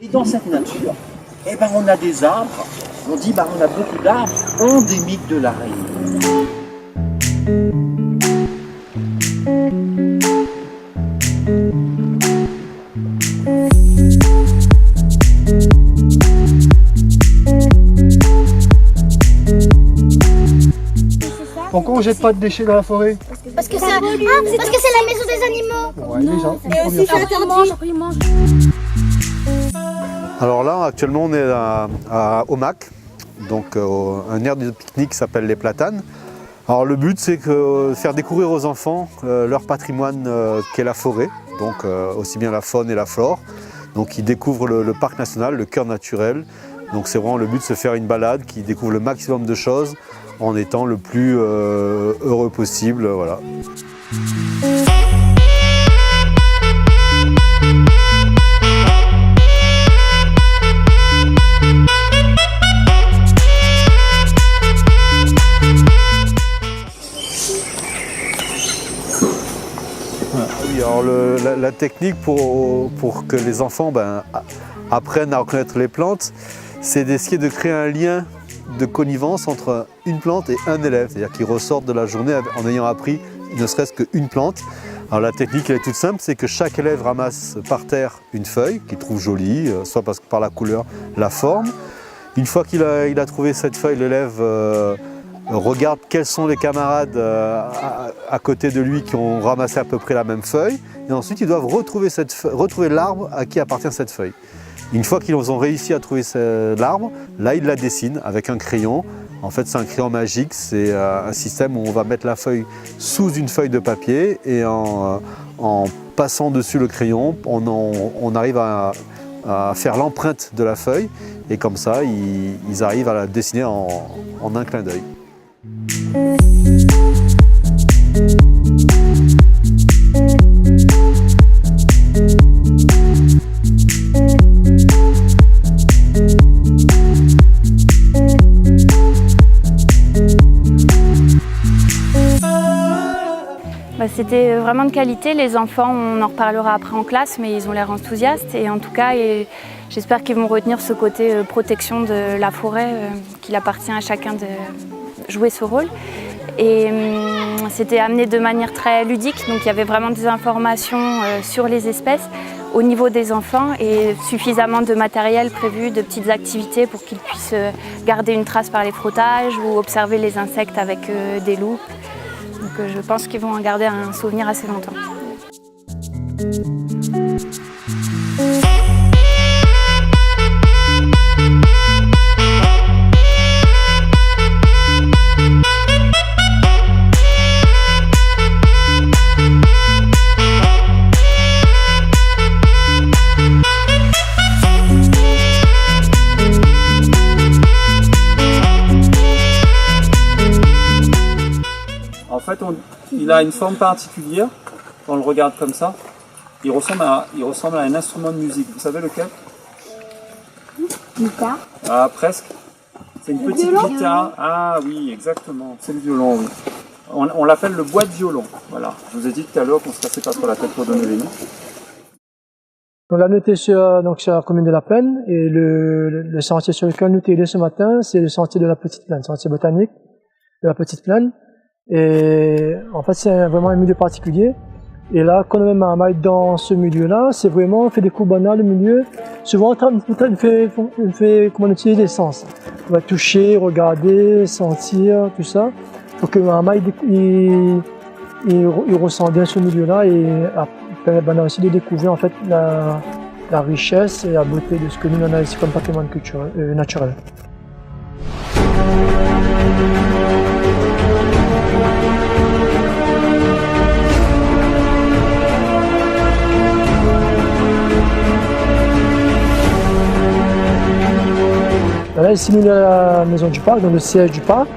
Et dans cette nature, eh ben, on a des arbres, on dit on a beaucoup d'arbres endémiques de la Réunion. Pourquoi on jette pas de déchets dans la forêt? Parce que c'est la maison des animaux. Ouais, déjà, Et aussi c'est interdit. Alors là, actuellement, on est au MAC, donc un aire de pique-nique qui s'appelle les Platanes. Alors le but, c'est de faire découvrir aux enfants leur patrimoine qu'est la forêt, donc aussi bien la faune et la flore. Donc ils découvrent le parc national, le cœur naturel. Donc c'est vraiment le but de se faire une balade qui découvre le maximum de choses en étant le plus heureux possible. Voilà. Oui, alors la technique pour que les enfants apprennent à reconnaître les plantes, c'est d'essayer de créer un lien de connivence entre une plante et un élève. C'est-à-dire qu'ils ressortent de la journée en ayant appris ne serait-ce qu'une plante. Alors la technique elle est toute simple, c'est que chaque élève ramasse par terre une feuille qu'il trouve jolie, soit par la couleur, la forme. Une fois qu'il a trouvé cette feuille, l'élève regarde quels sont les camarades à côté de lui qui ont ramassé à peu près la même feuille. Et ensuite, ils doivent retrouver l'arbre à qui appartient cette feuille. Une fois qu'ils ont réussi à trouver l'arbre, là, ils la dessinent avec un crayon. En fait, c'est un crayon magique. C'est un système où on va mettre la feuille sous une feuille de papier et en passant dessus le crayon, on arrive à faire l'empreinte de la feuille. Et comme ça, ils arrivent à la dessiner en un clin d'œil. C'était vraiment de qualité. Les enfants, on en reparlera après en classe, mais ils ont l'air enthousiastes. Et en tout cas, j'espère qu'ils vont retenir ce côté protection de la forêt, qu'il appartient à chacun de jouer ce rôle. Et c'était amené de manière très ludique, donc il y avait vraiment des informations sur les espèces au niveau des enfants et suffisamment de matériel prévu, de petites activités pour qu'ils puissent garder une trace par les frottages ou observer les insectes avec des loupes. Donc je pense qu'ils vont en garder un souvenir assez longtemps. En fait, il a une forme particulière, quand on le regarde comme ça, il ressemble à un instrument de musique. Vous savez lequel? Guitare. Ah, presque. C'est une petite guitare. Ah oui, exactement. C'est le violon, oui. On l'appelle le bois de violon. Voilà. Je vous ai dit tout à l'heure qu'on se cassait pas trop la tête pour donner les noms. On l'a noté sur la commune de La Plaine et le sentier sur lequel nous sommes ce matin, c'est le sentier de la Petite Plaine, sentier botanique de la Petite Plaine. Et en fait, c'est vraiment un milieu particulier. Et là, quand on met ma maille dans ce milieu-là, c'est vraiment, on fait des coups banals, le milieu. Souvent, on fait comment on utilise les sens. On va toucher, regarder, sentir, tout ça. Pour que ma maille, il ressent bien ce milieu-là et permet aussi de découvrir en fait la richesse et la beauté de ce que nous on a ici comme patrimoine naturel. Là, ici, nous, on est à la maison du parc, dans le siège du parc.